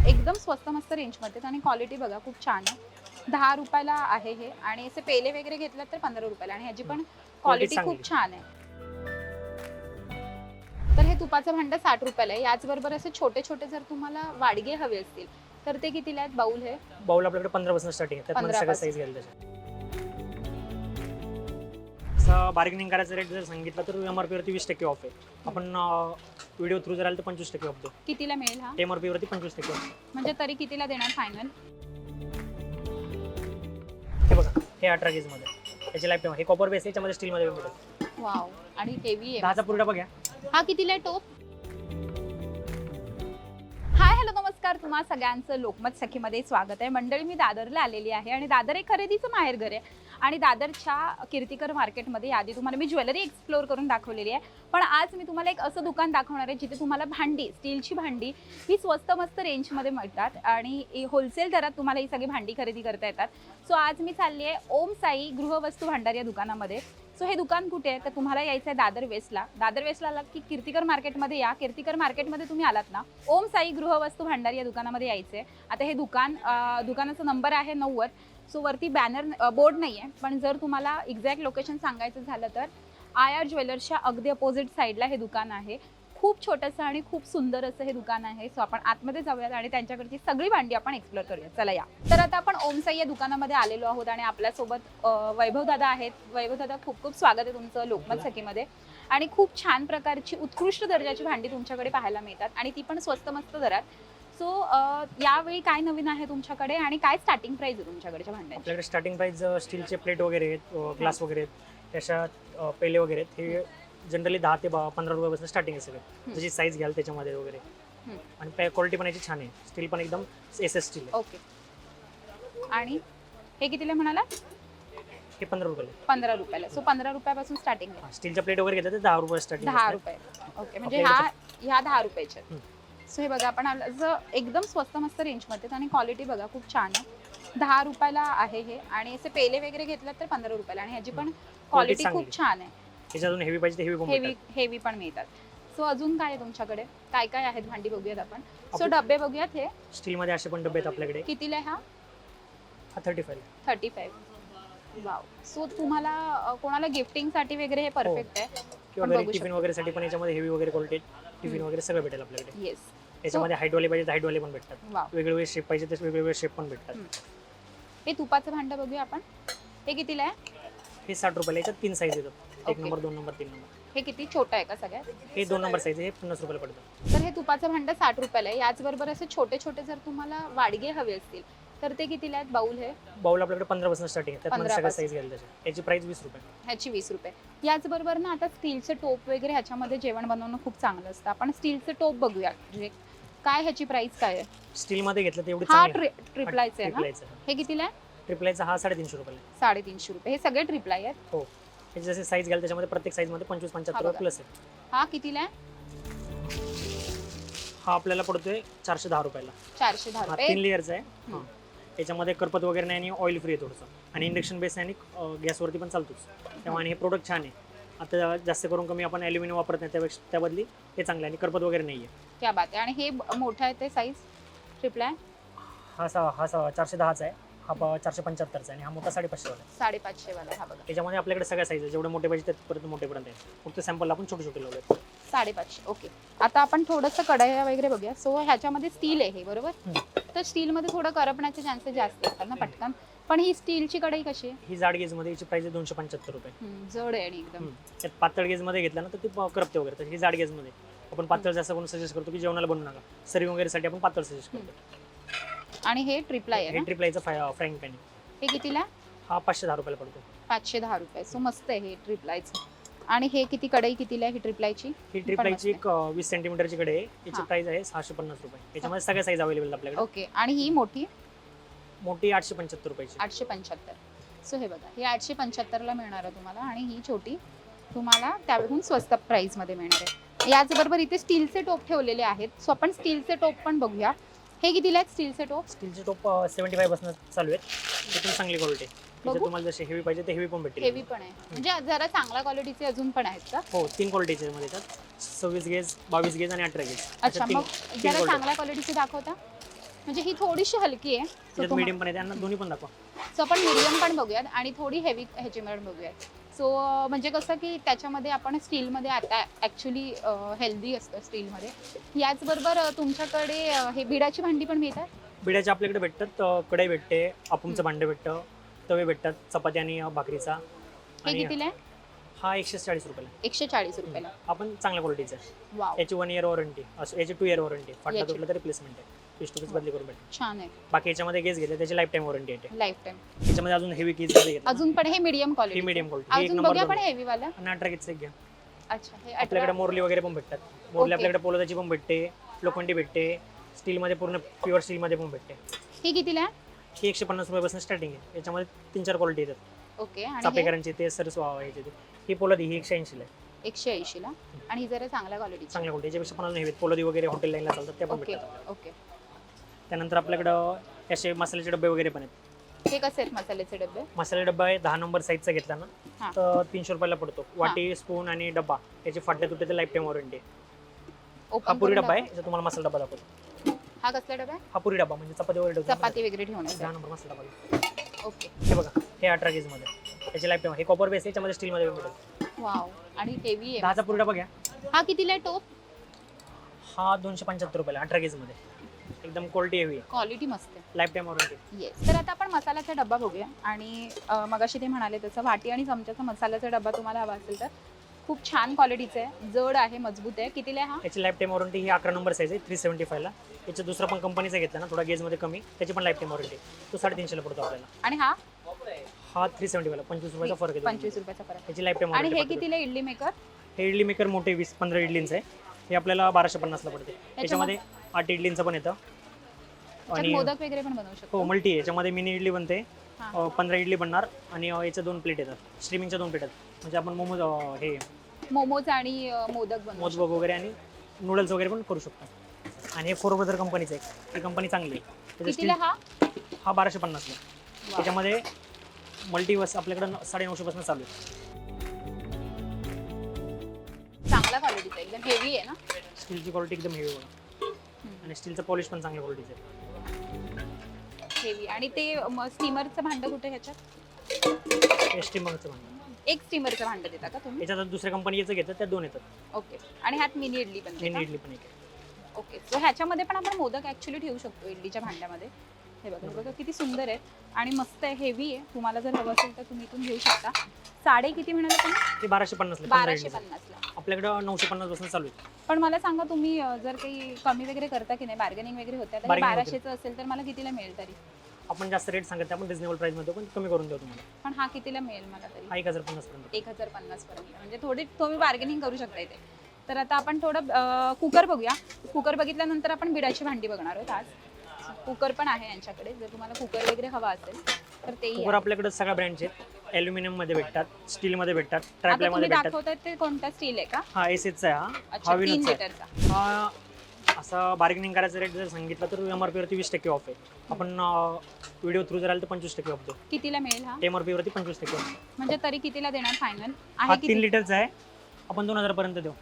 एकदम स्वस्त मस्त रेंजमध्ये आणि क्वालिटी बघा खूप छान आहे. 10 रुपयाला आहे हे आणि असे पेले वगैरे घेतलात तर 15 रुपयाला आणि ह्याची पण क्वालिटी खूप छान आहे. तर हे तुपाचं भांडं 60 रुपयाला आहे. याचबरोबर असे छोटे छोटे जर तुम्हाला वाडगे हवे असतील तर ते कितीला आहेत? बाउल हे बाउल आपल्याकडे 15 पासून स्टार्टिंग आहे. त्यात 15 सगळं साईज घ्यायला त्याच्यात. असं बार्गेनिंग करायचा रेट जर सांगितलं तर MRP वरती 20% ऑफ आहे. आपण व्हिडिओ थ्रू जर आलं तर 25% ऑफ देऊ. कितीला मिळेल हा? MRP वरती 25% ऑफ. म्हणजे तरी कितीला देणार फायनल? हे बघा, हे 18 गेज मध्ये याची लाईफ टाइम. हे कॉपर बेस आहे, याच्यामध्ये स्टील मध्ये भेटेल. वाव, आणि हेवी आहे. 10चा पुरडा बघा. हा कितीला आहे टोप? हाय हॅलो नमस्कार, तुम्हा सगळ्यांचं लोकमत सखीमध्ये स्वागत आहे. मंडळी, मी दादरला आलेली आहे आणि दादर एक खरेदीचं माहेरघर आहे आणि दादरच्या कीर्तिकर मार्केटमध्ये आधी तुम्हाला मी ज्वेलरी एक्सप्लोर करून दाखवलेली आहे. पण आज मी तुम्हाला एक असं दुकान दाखवणार आहे जिथे तुम्हाला भांडी, स्टीलची भांडी ही स्वस्त मस्त रेंजमध्ये मिळतात आणि होलसेल दरात तुम्हाला ही सगळी भांडी खरेदी करता येतात. सो आज मी चालली आहे ओम साई गृहवस्तू भांडार या दुकानामध्ये. सो हे दुकान कुठे आहे तर तुम्हाला यायचं आहे दादर वेस्टला. दादर वेस्टला आलात की कीर्तिकर मार्केटमध्ये या. कीर्तिकर मार्केटमध्ये तुम्ही आलात ना, ओम साई गृहवस्तू भांडार या दुकानामध्ये यायचं आहे. आता हे दुकानाचा नंबर आहे 90. सो वरती बॅनर बोर्ड नाही आहे, पण जर तुम्हाला एक्झॅक्ट लोकेशन सांगायचं झालं तर IR ज्वेलर्सच्या अगदी अपोजिट साईडला हे दुकान आहे. खूप छोटंसं आणि खूप सुंदर असं हे दुकान आहे. सो आपण आतमध्ये जाऊयात आणि त्यांच्याकडची सगळी भांडी आपण एक्सप्लोर करूया. चला या. तर आता आपण ओम साई या दुकानामध्ये आलेलो आहोत आणि आपल्यासोबत वैभव दादा आहेत. वैभव दादा, खूप खूप स्वागत आहे तुमचं लोकमत सखीमध्ये. आणि खूप छान प्रकारची उत्कृष्ट दर्जाची भांडी तुमच्याकडे पाहायला मिळतात आणि ती पण स्वस्त मस्त दरात. सो यावेळी काय नवीन आहे तुमच्याकडे आणि काय स्टार्टिंग प्राइस आहे तुमच्याकडच्या भांड्यांची? आपल्याकडे स्टार्टिंग प्राइस स्टीलचे प्लेट वगैरे आहेत, ग्लास वगैरे आहेत, त्याच्या पेले वगैरे आहेत. हे जनरली 10 ते 15 रुपयापासून स्टार्टिंग आहे सगळं. जशी साईज घ्याल त्याच्यामध्ये वगैरे. आणि क्वालिटी पण याची छान आहे. स्टील पण एकदम SS स्टील आहे. ओके. आणि हे कितीला म्हणाला? हे 15 रुपयाला. 15 रुपयाला. सो 15 रुपयापासून स्टार्टिंग आहे. स्टीलच्या प्लेट वगैरे घेतलं तर 10 रुपये स्टार्टिंग. 10 रुपये. ओके, म्हणजे ह्या 10 रुपयाच्या. सो हे बघा, आपण एकदम स्वस्त मस्त रेंजमध्ये आणि क्वालिटी बघा खूप छान आहे. 10 रुपयाला आहे हे आणि असे पेले वगैरे घेतलात तर 15 रुपयाला आणि ह्याची पण क्वालिटी खूप छान आहे. त्याच्यातून हेवी पाहिजे तर हेवी पण मिळतात. सो अजून काय आहे तुमच्याकडे? काय काय आहेत भांडी बघूयात आपण. सो डब्बे बघूयात. हे स्टील मध्ये असे पण डबे आहेत आपल्याकडे. कितीला आहे हा? 35. वाव. सो तुम्हाला कोणाला गिफ्टिंग साठी वगैरे हे परफेक्ट आहे. किंवा घरी टिफिन वगैरे साठी पण याच्यामध्ये हेवी वगैरे क्वालिटी टिफिन वगैरे सगळं भेटेल आपल्याकडे. येस. याच्यामध्ये हाईट वाले पाहिजे तर हाईट वाले पण भेटतात. वाव. वेगवेगळे शेप पाहिजे तर वेगवेगळे शेप पण भेटतात. हे तुपाचं भांडं बघूया आपण. हे कितीला आहे? हे 60 रुपयाला. याच्यात 3 साईज येतात. 1 नंबर, 2 नंबर, 3 नंबर. हे किती छोटं आहे का सगळ्यात? हे 2 नंबर साईज आहे. हे 50 रुपयाला पडतं. तर हे तुपाचं भांडं 60 रुपयाला आहे. याचबरोबर असे छोटे छोटे जर तुम्हाला वाडगे हवे असतील तर ते कितीला आहेत? बाउल हे बाउल आपल्याकडे 15 पासून स्टार्टिंग आहे. त्यात 15 सगळं साईज घ्यायला त्याच्यात. याची प्राइस 20 रुपये. ह्याची 20 रुपये. याचबरोबर ना आता स्टीलचे टोप वगैरे ह्याच्यामध्ये जेवण बनवणं खूप चांगलं असतं. आपण स्टीलचे टोप बघूया. म्हणजे काय ह्याची प्राइस काय आहे? स्टील मध्ये घेतलं तर एवढी हा चांगली ट्रिपलायचं आहे ना? ट्रिपलायचं. हे कितीला आहे? ट्रिपलायचा हा 350 रुपयाला. 350 रुपये. हे सगळे ट्रिपलाय आहेत. हो. याची जसे साईज घ्याल त्याच्यामध्ये प्रत्येक साईज मध्ये 25-75 प्लस आहे. हा कितीला आहे? हा आपल्याला पडतोय 410 रुपयाला. 410 हा रुपये. 3 लेअरचा आहे. त्याच्यामध्ये करपत वगैरे नाही आणि ऑइल फ्री आहे थोडंसं. आणि इंडक्शन बेस आणि गॅसवरती पण चालतोच. त्यामुळे आणि हे प्रोडक्ट छान आहे. आता जास्त करून कमी आपण ॲल्युमिनियम वापरत नाही, त्यापेक्षा त्याबदली हे चांगलं आहे आणि करपत वगैरे नाही आहे. क्या बात आहे. आणि हे मोठं आहे ते साईज ट्रिपलाय? हा 410चा आहे. हा 475चा आहे आणि हा मोठा 550 वाला आहे. 550 वाला. हा बघा, त्याच्यामध्ये आपल्याकडे सगळ्या साईज आहे. जेवढे मोठे पाहिजे त्यापर्यंत मोठेपर्यंत आहे. फक्त सॅम्पल आपण छोटे छोटे लावले. 550. ओके. आता आपण थोडंसं कढया वगैरे बघूया. सो ह्याच्यामध्ये स्टील आहे बरोबर? तर स्टीलमध्ये थोडं करपण्याचे चान्सेस जास्त असतात ना पटकन. पण ही स्टीलची कढई कशी आहे? ही जाड गेजमध्ये याची प्राइस आहे 275 रुपये. जड आहे आणि एकदम. त्यात पातळ गेजमध्ये घेतलं ना तर ती करपते वगैरे. तर ही जाड गेजमध्ये आपण पातळ जास्त करून सजेस्ट करतो की जेवणाला बनवू नका. सर्विंग वगैरेसाठी आपण पातळ सजेस्ट करतो. आणि हे ट्रिपलाय आहे हे ना? ट्रिपलायचं फ्राईंग पॅन आहे. हे कितीला? हा 510 रुपयाला पडतो. 510 रुपये. सो मस्त आहे हे ट्रिपलायचं. आणि हे किती कढई कितीला आहे ही ट्रिपलायची? ही ट्रिपलायची एक 20 सेंटीमीटरची कडे आहे. याची प्राइस आहे 650 रुपये. याच्यामध्ये सगळ्या साईज अवेलेबल आपल्याकडे. ओके. आणि ही मोठी? मोठी 875 रुपयाची. 875. सो हे बघा, हे 875ला मिळणार आहे तुम्हाला आणि ही छोटी तुम्हाला त्याहून स्वस्त प्राइसमध्ये मिळणार आहे. याचबरोबर इथे स्टीलचे टोप ठेवलेले आहेत. सो आपण स्टीलचे टोप पण बघूया. हे कितीला आहेत स्टीलचे टोप? स्टीलचे टोप 75 पासून चालू आहेत. एकदम चांगली क्वालिटी आहे. त्याच्यात तुम्हाला जसे हेवी पाहिजे ते हेवी पण भेटेल. हेवी पण आहे म्हणजे जरा चांगल्या क्वालिटीचे अजून पण आहेत का? हो, 3 क्वालिटीचे मध्ये येतात. 26 गेज, 22 गेज आणि 18 गेज. अच्छा, मग जरा चांगल्या क्वालिटीचे दाखवता. म्हणजे ही थोडीशी हलकी आहे त्याच्यात मीडियम पण आहे, त्यांना दोन्ही पण दाखवा. सो आपण मीडियम पण बघूयात आणि थोडी हेवी ह्याची पण बघूयात. सो म्हणजे कसं की त्याच्यामध्ये आपण स्टीलमध्ये आता ॲक्च्युली हेल्दी असतं स्टीलमध्ये. याचबरोबर तुमच्याकडे हे बिडाची भांडी पण मिळतात. बिड्याचे आपल्याकडे भेटतात, कढई भेटते, अपूमचं भांडं भेटतं, तवे भेटतात, चपाती आणि भाकरीचा. हे आणि कितीला आहे? हा 140 रुपयाला. 140 रुपयाला. आपण चांगल्या क्वालिटीचा आहे. वाव, याची 1 इयर वॉरंटी, याची 2 इयर वॉरंटी. फाटला याची. तुटला तर रिप्लेसमेंट आहे, पीस टू पीस बदली करून भेटते. छान आहे. बाकी याच्यामध्ये गेस घेतले त्याची लाईफ टाईम वॉरंटी आहे. Life time. याच्यामध्ये अजून हेवी केस घेतले, अजून पण हे मीडियम ही क्वालिटी. मीडियम क्वालिटी, एक अजून नंबर बघूया दोन. पण हेवी वाला. आणि 18 केसचं एक घ्या. अच्छा, हे आपल्याकडे 18. मोरली वगैरे पण भेटतात. मोरली ओके. आपल्याकडे पोलोदाची पण भेटते, लोखंडी भेटते, स्टीलमध्ये पूर्ण प्युअर स्टीलमध्ये पण भेटते. हे कितीला आहे? ही 150 रुपयापासून स्टार्टिंग आहे. याच्यामध्ये 3-4 क्वालिटी येतात. ओके. आणि हे चापेकरांची ते सरस याचे ते. ही पोलोदी ही 180 ला आहे. 180 ला. आणि ही जरा चांगल्या क्वालिटीची. चांगल्या क्वालिटी, याच्यापेक्षा पण अजून हेवी पोलोदी वगैरे हॉटेल लाईनला चालतात त्या पण ओके भेटतात. ओके. त्यानंतर आपल्याकडं असे मसाल्याचे डबे वगैरे पण आहेत. हे कसे आहेत मसाल्याचे डबे? मसाले डब्बा आहे 10 नंबर साईजचा घेतला ना हां. तर 300 रुपयाला पडतो. वाटी, स्पून आणि डब्बा याची फाटल्या तुटल्या लाईफ टाईम वॉरंटी आहे. हा ओपन पुरी करून डब्बा आहे, दाखव. याचा तुम्हाला मसाला डब्बा दाखवतो. हा कसला डबा आहे? हा पुरी डब्बा म्हणजे चपाती वगैरे ठेवतो. चपाती वगैरे ठेवण्याचा. 10 नंबर मसाला डब्बा. ओके. हे बघा, हे 18 केज मध्ये, याची लाईफ टाईम. हे कॉपर बेस आहे, याच्यामध्ये स्टीलमध्ये भेटेल. वाव, आणि हेवी आहे. 10चा पुरी डब्बा घ्या. हा कितीला आहे टोप? हा 275 रुपयाला 18 केज मध्ये. एकदम क्वालिटी हेवी आहे, क्वालिटी मस्त आहे. Life time warranty. येस. तर आता आपण मसाल्याचा डब्बा बघूया. आणि मगाशी ते म्हणाले तसं वाटी आणि चमच्याचा मसाल्याचा डब्बा तुम्हाला हवा असेल तर खूप छान क्वालिटीचा आहे, जड आहे, मजबूत आहे. कितीला आहे हा? याची लाईफ टाईम वॉरंटी ही 11 नंबर साईज आहे, 375 ला. याचा दुसरा पण कंपनीचा घेतला ना थोडा गेजमध्ये कमी, त्याची पण लाईफ टाईम वॉरंटी. तो 350 ला पडतो आपल्याला. आणि हा हा 375 ला, 25 रुपयाचा फरक आहे. 25 रुपयाचा फरक. याची लाईफ टाईम आणि वॉरंटी. हे कितीला इडली मेकर? हे इडली मेकर मोठे 20-15 इडलींचं आहे. हे आपल्याला 1250 ला पडते. याच्यामध्ये 8 इडलींचं पण येतं. आणि मोदक वगैरे पण बनवू शकतो. हो, मल्टी आहे. याच्यामध्ये मिनी इडली बनते, हां. 15 इडली बनणार. आणि याच्या 2 प्लेट येतात, स्ट्रीमिंगच्या 2 प्लेट आहेत. म्हणजे आपण मोमोज हे मोमोज आणि मोदक बनवू मोदक वगैरे आणि नूडल्स वगैरे पण करू शकतो. आणि हे 4 ब्रदर कंपनीचं आहे, ही कंपनी चांगली आहे. शकतो. त्याचं कितीला स्टील हा? हा 1250 ला. वाव. त्याच्यामध्ये मल्टीवर्स आपल्याकडे 950 पासून चालू आहे. चांगला क्वालिटीचा, एकदम हेवी आहे ना. स्टीलची क्वालिटी एकदम हेवी बघा, आणि स्टीलचं पॉलिश पण चांगल्या क्वालिटीचं आहे. हेवी. आणि ते स्टीमरचं भांडं कुठे ह्याच्यात? हे स्टीमरचं भांडं. एक स्टीमरचं भांडं देता का तुम्ही? याच्यात दुसऱ्या कंपनीचं घेतात, त्या 2 येतात. ओके. आणि ह्यात मिनी इडली पण मिनी देता? इडली पण एक आहे. ओके. सो ह्याच्यामध्ये पण आपण मोदक ऍक्च्युली ठेवू शकतो इडलीच्या भांड्यामध्ये. हे बघा, हे बघा किती सुंदर आहे आणि मस्त आहे, हेवी आहे. तुम्हाला जर हवं असेल तर तुम्ही इथून घेऊ शकता. साडे किती म्हणाले तुम्ही? ते 1250 ला. 15 इडली 1250 ला. आपल्याकडं 950 पासून चालू आहे. पण मला सांगा तुम्ही जर काही कमी वगैरे करता की नाही, बार्गेनिंग वगैरे होत्या तर Bargaining 1200चं असेल तर मला कितीला मिळेल तरी? आपण जास्त रेट सांगत नाही, आपण रिजनेबल प्राइस मध्ये पण कमी करून देऊ तुम्हाला. पण हा कितीला मिळेल मला तरी? 1050 पर्यंत. 1050 पर्यंत. म्हणजे थोडी तुम्ही बार्गेनिंग करू शकता इथे. तर आता आपण थोडं कुकर बघूया. कुकर बघितल्यानंतर आपण बिडाची भांडी बघणार आहोत आज. कुकर पण आहे यांच्याकडे, जर तुम्हाला कुकर वगैरे हवा असेल तर तेही कुकर आहे. आपल्याकडे सगळ्या ब्रँडचे आहेत. ॲल्युमिनियम मध्ये भेटतात, स्टील मध्ये भेटतात, आता ट्रायप्लाय तुम्ही मध्ये भेटतात. दाखवताय ते कोणता स्टील आहे का? हा एसएचचा आहे. हा अच्छा, हा 3 विनोदचा आहे. लिटरचा. हा असा बार्गेनिंग करायचा रेट जर सांगितला तर एमआरपी वरती 20% ऑफ आहे. आपण व्हिडिओ थ्रू जर आले तर 25% ऑफ देऊ. कितीला मिळेल हा? एमआरपी वरती 25% ऑफ. म्हणजे तरी कितीला देणार फायनल? हा आहे 3 किती? लिटरचा आहे, आपण 2000 पर्यंत देऊ.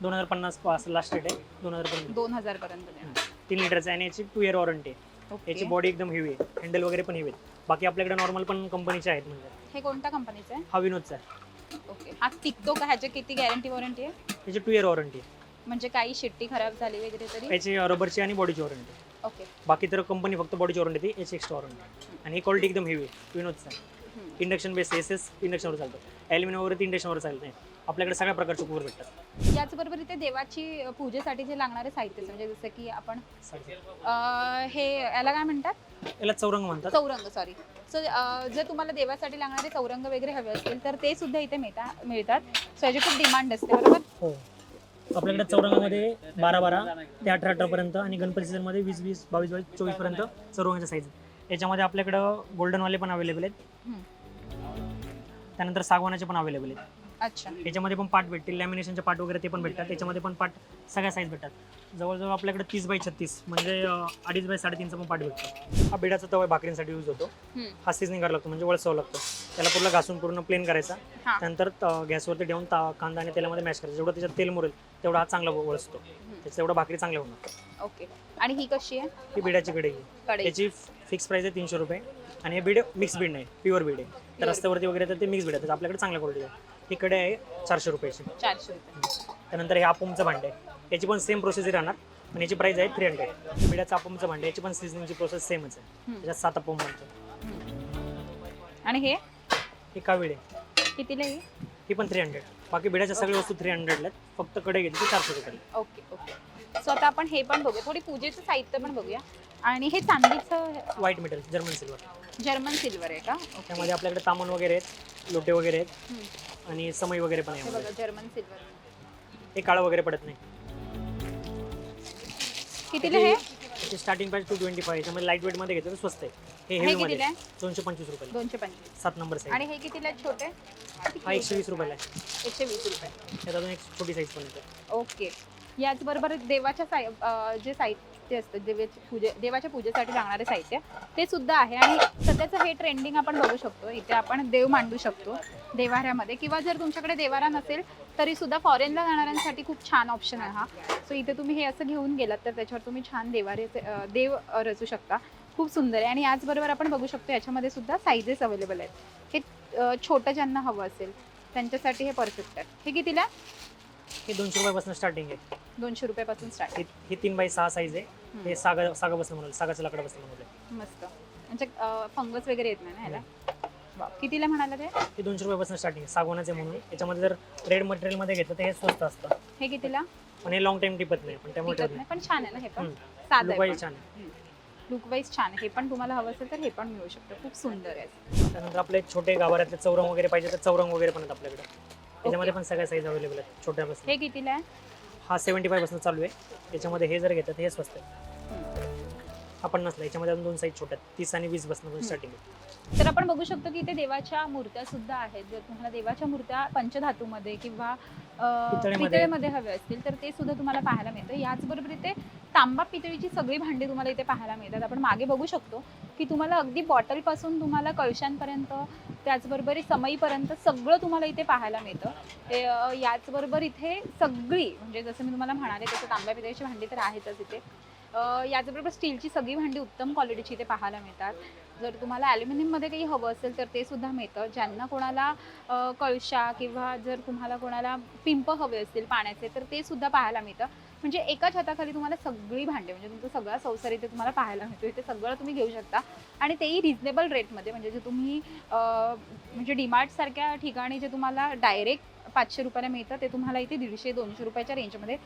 2050 असं लास्ट रेट आहे, 2000 पर्यंत. 2000 पर्यंत देणार. 3 लिटरचा आहे आणि याची 2 इयर वॉरंटी आहे. ओके. याची बॉडी एकदम हेवी आहे, हँडल वगैरे पण हेवी आहे. बाकी आपल्याकडे नॉर्मल पण कंपनीचे आहेत. म्हणजे हे कोणत्या कंपनीचं आहे? हा विनोदचा आहे, ओके. हा टिकतो का? ह्याची किती गॅरंटी वॉरंटी आहे? याची 2 इयर वॉरंटी आहे. म्हणजे काही शिट्टी खराब झाली वगैरे तरी? याची रबरची आणि बॉडीची वॉरंटी. ओके. बाकी तर कंपनी फक्त बॉडीची वॉरंटी देते, याची एक्स्ट्रा वॉरंटी. आणि ही क्वालिटी एकदम हेवी आहे, विनोदचा आहे. इंडक्शन बेस एसएस इंडक्शनवर चालतो, ॲल्युमिनियमवरती इंडक्शनवर चालत नाही. आपल्याकडे सगळ्या प्रकारचे कुकर भेटतात. याचबरोबर इथे देवाची पूजेसाठी जे लागणारे साहित्य, म्हणजे जसं की आपण हे याला काय म्हणतात? याला चौरंग म्हणतात. चौरंग, सॉरी. सो जर तुम्हाला देवासाठी लागणारे चौरंग वगैरे हवे असतील तर ते सुद्धा इथे मिळतात. सो याची खूप डिमांड असते, बरोबर? हो, आपल्याकडे चौरंगामध्ये 12-12 ते 18-18 पर्यंत आणि गणपती सीझनमध्ये 20-20, 22-22, 24 पर्यंत चौरंगाच्या साईज. याच्यामध्ये आपल्याकडं गोल्डनवाले पण अवेलेबल आहेत, त्यानंतर सागवानाचे पण अवेलेबल आहेत. अच्छा. याच्यामध्ये पण पार्ट भेटतील, लॅमिनेशनचे पार्ट वगैरे ते पण भेटतात. त्याच्यामध्ये पण पार्ट सगळ्या साईज भेटतात. जवळजवळ आपल्याकडे 30x36 म्हणजे 2.5x3.5चा पण पार्ट भेटतो. हा बिडाचा तवा भाकरींसाठी यूज होतो. हा सिझनिंग करावा लागतो म्हणजे वळसावा लागतो. त्याला पूर्ण घासून पूर्ण प्लेन करायचा. हा. त्यानंतर गॅसवरती ठेवून कांदा आणि तेलामध्ये मॅश करायचं. जेवढं त्याच्यात तेल मुरेल तेवढा हा चांगला वळसतो. त्याच्या तेवढा भाकरी चांगल्या होणार. ओके. आणि ही कशी आहे? ही बिडाची कढई आहे. कढई. त्याची फिक्स प्राइस आहे 300 रुपये. आणि हे बीड मिक्स बीड नाही, प्युअर बीड आहे. तर रस्त्यावरती वगैरे तर ते मिक्स बीड आहे. तर आपल्याकडे चांगल्या क्वालिटी आहे. ही कढई आहे 400 रुपयाची. 400 रुपये. त्यानंतर हे अप्पमचं भांडं आहे. याची पण सेम प्रोसेस राहणार, पण याची प्राइस आहे 300. बिडाचं अप्पमचं भांडं, याची पण सिझनिंगची प्रोसेस सेमच आहे. त्याच्यात 7 अप्पम बनतो. आणि हे कावीळ आहे. कितीला आहे? ही पण 300. बाकी बिडाच्या सगळ्या वस्तू 300 आहेत. फक्त कढई घेतली 400 रुपये. Okay okay. सो आता आपण हे पण बघूया, थोडी पूजेचं साहित्य पण बघूया. आणि हे चांदीचं white metal German silver. German silver आहे का? त्यामध्ये आपल्याकडे तामण वगैरे आहेत, लोटे वगैरे आहेत आणि समई वगैरे पण हे आहे. बघा जर्मन सिल्वर. हे काळं वगैरे पडत नाही. कितीला हे? Starting price 225. याच्यामध्ये लाईट वेट मध्ये घेतलं तर स्वस्त आहे. हे हे हेवी मध्ये कितीला आहे? 225 रुपये. 225. 7 नंबर साईज. आणि हे कितीला आहेत छोटे? हा 120 रुपयाला आहे. 120 रुपये. त्यात अजून एक छोटी साईज पण येते. ओके. याचबरोबर देवाच्या जे साहित्य असतं, देवाच्या पूजेसाठी लागणारे साहित्य ते सुद्धा आहे. आणि सध्याचं हे ट्रेंडिंग आपण बघू शकतो. इथे आपण देव मांडू शकतो देवाऱ्यामध्ये, किंवा जर तुमच्याकडे देवारा नसेल तरी सुद्धा फॉरेनला जाणाऱ्यांसाठी खूप छान ऑप्शन आहे हा. सो इथे तुम्ही हे असं घेऊन गेलात तर त्याच्यावर तुम्ही छान देव रचू शकता. खूप सुंदर आहे. आणि याचबरोबर आपण बघू शकतो याच्यामध्ये सुद्धा साईजेस अवेलेबल आहेत. हे छोटं ज्यांना हवं असेल त्यांच्यासाठी हे परफेक्ट आहे. हे कितीला? हे 200 रुपयापासून स्टार्टिंग आहे. 200 रुपयापासून स्टार्ट. ही 3x6 साईज आहे. हे सागा बसणं म्हणून, सागाचं लाकडं बसणं म्हणून. मस्त. म्हणजे फंगस वगैरे येत नाही ना ह्याला? कितीला म्हणाला ते? हे 200 रुपयापासून स्टार्टिंग आहे. सागवानाचे म्हणून. याच्यामध्ये जर रेड मटेरियल मध्ये घेतलं तर हे स्वस्त असतं. हे कितीला? पण हे लॉंग टाइम टिपत नाही, पण त्यामुळे टिकत नाही, पण छान आहे ना हे पण? साधं आहे, छान आहे. लुक वाईज छान आहे. हे पण तुम्हाला हवं असेल तर हे पण मिळू शकतं. खूप सुंदर आहे. त्यानंतर आपले छोटे गाभाऱ्यातले चौरंग वगैरे पाहिजे तर चौरंग वगैरे पण आहेत आपल्याकडे. त्याच्यामध्ये पण सगळ्या साईज अवेलेबल आहेत छोट्यापासून. हे कितीला आहे? हा 75 पासून चालू आहे. याच्यामध्ये हे जर घेतात हे स्वस्त आहे. हा 50ला. याच्यामध्ये अजून 2 साईज छोट्या आहेत, 30 आणि 20 पासून स्टार्टिंग आहे. तर आपण बघू शकतो की इथे देवाच्या मूर्त्या सुद्धा आहेत. जर तुम्हाला देवाच्या मूर्त्या पंचधातूमध्ये किंवा पितळेमध्ये हवे असतील तर ते सुद्धा तुम्हाला पाहायला मिळतं. याचबरोबर इथे तांबा पितळीची सगळी भांडी तुम्हाला इथे पाहायला मिळतात. आपण मागे बघू शकतो की तुम्हाला अगदी बॉटलपासून तुम्हाला कळशांपर्यंत, त्याचबरोबर समईपर्यंत सगळं तुम्हाला इथे पाहायला मिळतं. याचबरोबर इथे सगळी, म्हणजे जसं मी तुम्हाला म्हणाले तसं तांब्या पितळीची भांडी तर आहेतच इथे. याचबरोबर स्टीलची सगळी भांडी उत्तम क्वालिटीची इथे पाहायला मिळतात. जर तुम्हाला ॲल्युमिनियममध्ये काही हवं असेल तर ते सुद्धा मिळतं. ज्यांना कोणाला कळशा किंवा जर तुम्हाला कोणाला पिंप हवे असतील पाण्याचे तर ते सुद्धा पाहायला मिळतं. म्हणजे एका छताखाली तुम्हाला सगळी भांडी, म्हणजे तुमचा सगळा संसार इथे तुम्हाला पाहायला मिळतो. इथे सगळं तुम्ही घेऊ शकता आणि तेही रिजनेबल रेटमध्ये. म्हणजे जे तुम्ही म्हणजे डीमार्ट सारख्या ठिकाणी जे तुम्हाला डायरेक्ट 500 रुपयाला मिळतं ते तुम्हाला इथे 150-200 रुपयाच्या रेंजमध्ये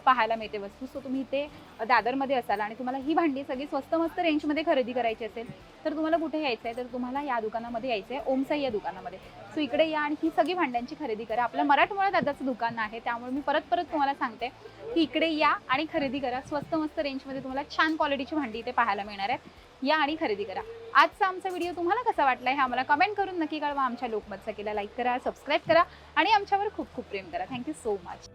पाहायला मिळते वस्तू. सो तुम्ही इथे दादरमध्ये असाल आणि तुम्हाला ही भांडी सगळी स्वस्त मस्त रेंजमध्ये खरेदी करायची असेल तर तुम्हाला कुठे यायचं आहे? तर तुम्हाला या दुकानामध्ये यायचं आहे, ओमसाई या दुकानामध्ये. सो इकडे या आणि ही सगळी भांड्यांची खरेदी करा. आपलं मराठमोळा दादाचं दुकान आहे, त्यामुळे मी परत तुम्हाला सांगते की इकडे या आणि खरेदी करा. स्वस्त मस्त रेंजमध्ये तुम्हाला छान क्वालिटीची भांडी इथे पाहायला मिळणार आहे. या आणि खरेदी करा. आजचा आमचा व्हिडिओ तुम्हाला कसा वाटला हे आम्हाला कमेंट करून नक्की कळवा. आमच्या लोकमत सखीला लाईक करा, सबस्क्राईब करा आणि आमच्यावर खूप खूप प्रेम करा. Thank you so much.